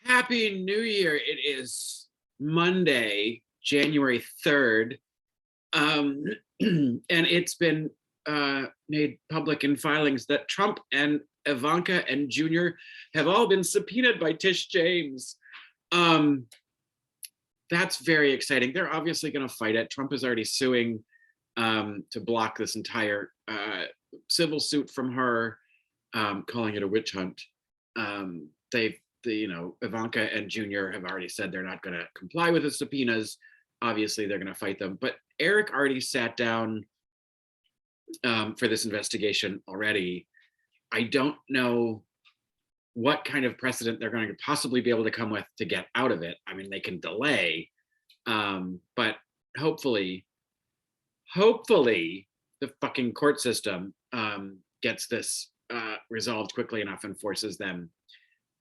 Happy New Year. It is Monday, January 3rd. And it's been made public in filings that Trump and Ivanka and Junior have all been subpoenaed by Tish James. That's very exciting. They're obviously going to fight it. Trump is already suing to block this entire civil suit from her, calling it a witch hunt. Ivanka and Junior have already said they're not going to comply with the subpoenas. Obviously, they're going to fight them. But Eric already sat down for this investigation already. I don't know what kind of precedent they're going to possibly be able to come with to get out of it. I mean, they can delay, but hopefully the fucking court system gets this resolved quickly enough and forces them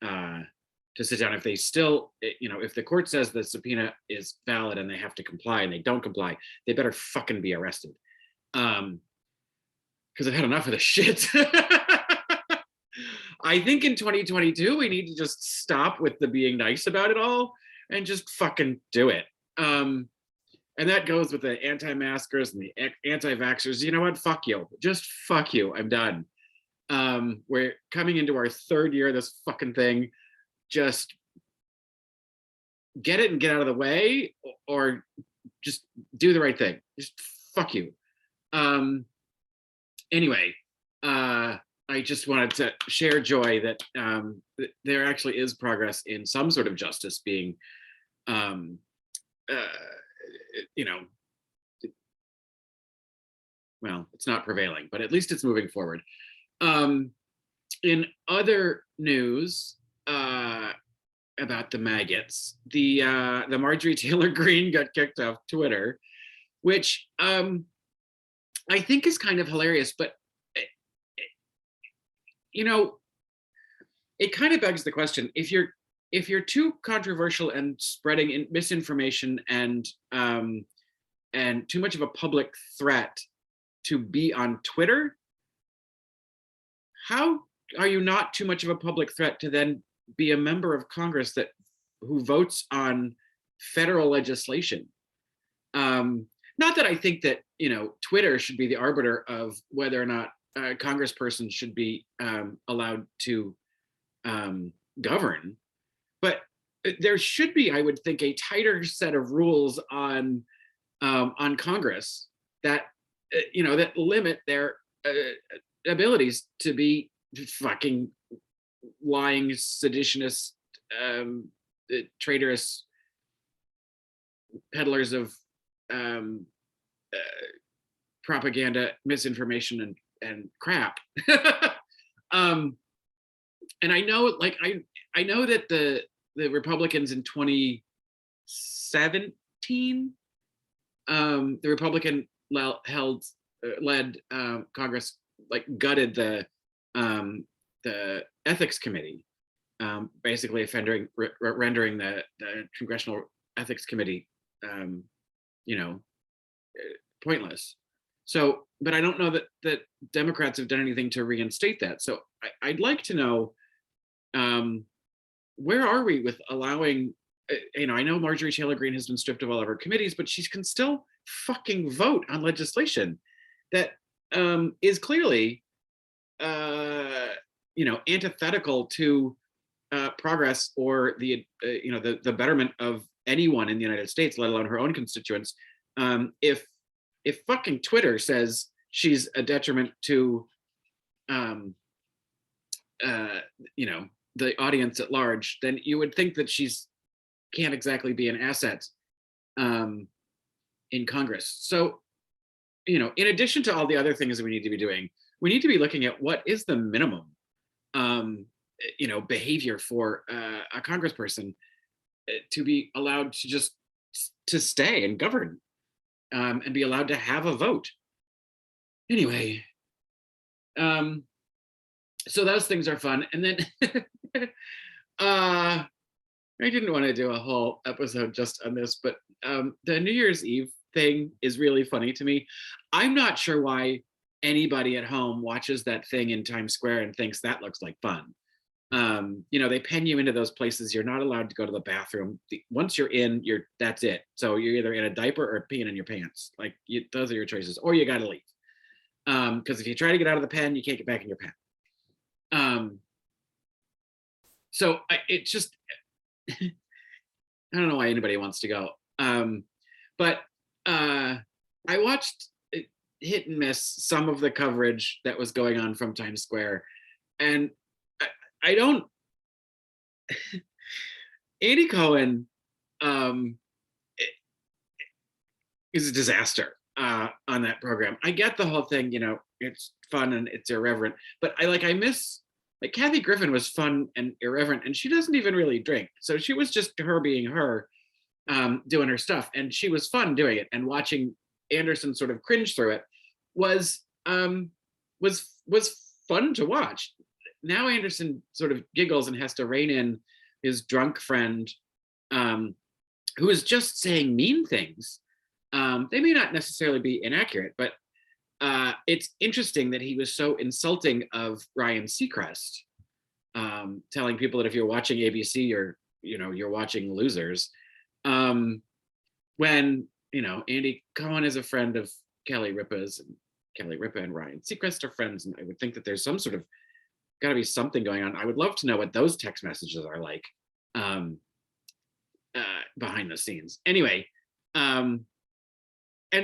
to sit down. If they still, if the court says the subpoena is valid and they have to comply and they don't comply, they better fucking be arrested. Because I've had enough of this shit. I think in 2022, we need to just stop with the being nice about it all and just fucking do it. And that goes with the anti-maskers and the anti-vaxxers. You know what? Fuck you. Just fuck you. I'm done. We're coming into our third year of this fucking thing. Just get it and get out of the way, or just do the right thing. Just fuck you. Anyway, I just wanted to share joy that there actually is progress in some sort of justice being, well, it's not prevailing, but at least it's moving forward. In other news about the maggots, the Marjorie Taylor Greene got kicked off Twitter, which I think is kind of hilarious, but it kind of begs the question: if you're too controversial and spreading misinformation and too much of a public threat to be on Twitter, how are you not too much of a public threat to then be a member of Congress who votes on federal legislation? Not that I think that Twitter should be the arbiter of whether or not a congressperson should be allowed to govern, but there should be, I would think, a tighter set of rules on Congress that that limit their abilities to be fucking lying, seditionist, traitorous peddlers of propaganda, misinformation, and crap. And I know, I know that the Republicans in 2017, the Republican led Congress gutted the ethics committee, basically rendering the Congressional Ethics Committee pointless. So, but I don't know that Democrats have done anything to reinstate that. So I'd like to know, where are we with allowing, I know Marjorie Taylor Greene has been stripped of all of her committees, but she can still fucking vote on legislation that is clearly, antithetical to progress or the betterment of anyone in the United States, let alone her own constituents. If fucking Twitter says she's a detriment to, the audience at large, then you would think that she's can't exactly be an asset in Congress. So, in addition to all the other things that we need to be doing, we need to be looking at what is the minimum, behavior for a congressperson to be allowed to just to stay and govern, and be allowed to have a vote. Anyway, so those things are fun. And then I didn't want to do a whole episode just on this, but the New Year's Eve thing is really funny to me. I'm not sure why anybody at home watches that thing in Times Square and thinks that looks like fun. They pen you into those places. You're not allowed to go to the bathroom. Once you're in, that's it. So you're either in a diaper or peeing in your pants. Like those are your choices, or you got to leave. Because if you try to get out of the pen, you can't get back in your pen. So it just, I don't know why anybody wants to go. But I watched hit and miss some of the coverage that was going on from Times Square, and I don't. Andy Cohen is a disaster on that program. I get the whole thing, it's fun and it's irreverent, but I miss, like, Kathy Griffin was fun and irreverent, and she doesn't even really drink, so she was just her being her, doing her stuff, and she was fun doing it. And watching Anderson sort of cringe through it was fun to watch. Now Anderson sort of giggles and has to rein in his drunk friend, who is just saying mean things. They may not necessarily be inaccurate, but it's interesting that he was so insulting of Ryan Seacrest, telling people that if you're watching ABC, you're watching losers. When Andy Cohen is a friend of Kelly Ripa's, and Kelly Ripa and Ryan Seacrest are friends, and I would think that there's some sort of got to be something going on. I would love to know what those text messages are like, behind the scenes. Anyway, and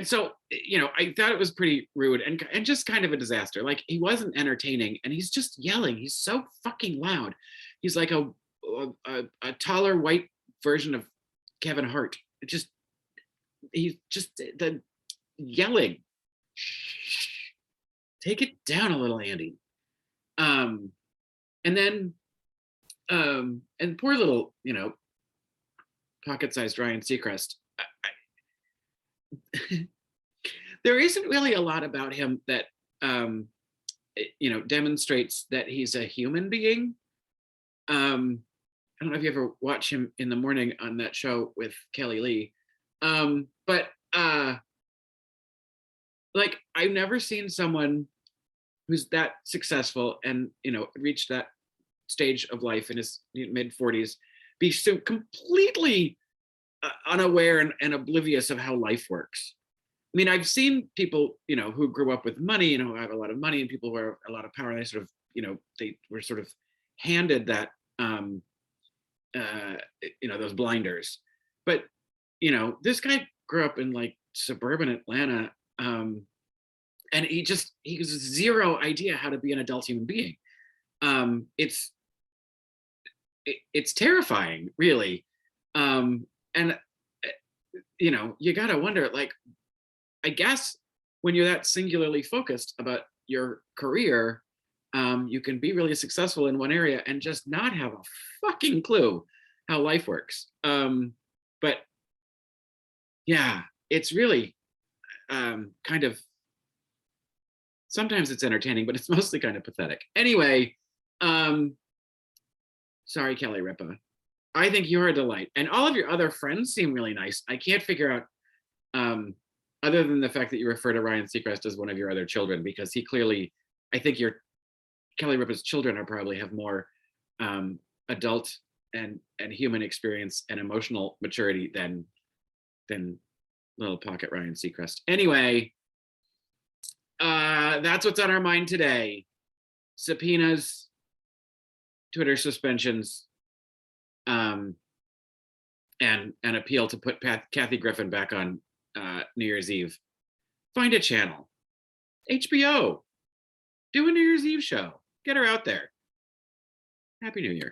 so I thought it was pretty rude and just kind of a disaster. Like, he wasn't entertaining, and he's just yelling. He's so fucking loud. He's like a taller white version of Kevin Hart. He's just the yelling. Take it down a little, Andy. And then and poor little pocket-sized Ryan Seacrest. There isn't really a lot about him that demonstrates that he's a human being. I don't know if you ever watch him in the morning on that show with Kelly Lee, but like, I've never seen someone who's that successful and reached that stage of life in his mid 40s be so completely unaware and oblivious of how life works. I mean, I've seen people who grew up with money, who have a lot of money, and people who have a lot of power, and they sort of they were sort of handed that those blinders. But this guy grew up in like suburban Atlanta, and he has zero idea how to be an adult human being. It's terrifying, really. And you gotta wonder, like, I guess when you're that singularly focused about your career, you can be really successful in one area and just not have a fucking clue how life works. But yeah, it's really kind of, sometimes it's entertaining, but it's mostly kind of pathetic. Anyway, sorry, Kelly Ripa. I think you're a delight. And all of your other friends seem really nice. I can't figure out, other than the fact that you refer to Ryan Seacrest as one of your other children, because he clearly, I think Kelly Ripa's children probably have more adult and human experience and emotional maturity than little pocket Ryan Seacrest. Anyway, that's what's on our mind today. Subpoenas, Twitter suspensions, and an appeal to put Kathy Griffin back on New Year's Eve. Find a channel. HBO. Do a New Year's Eve show. Get her out there. Happy New Year.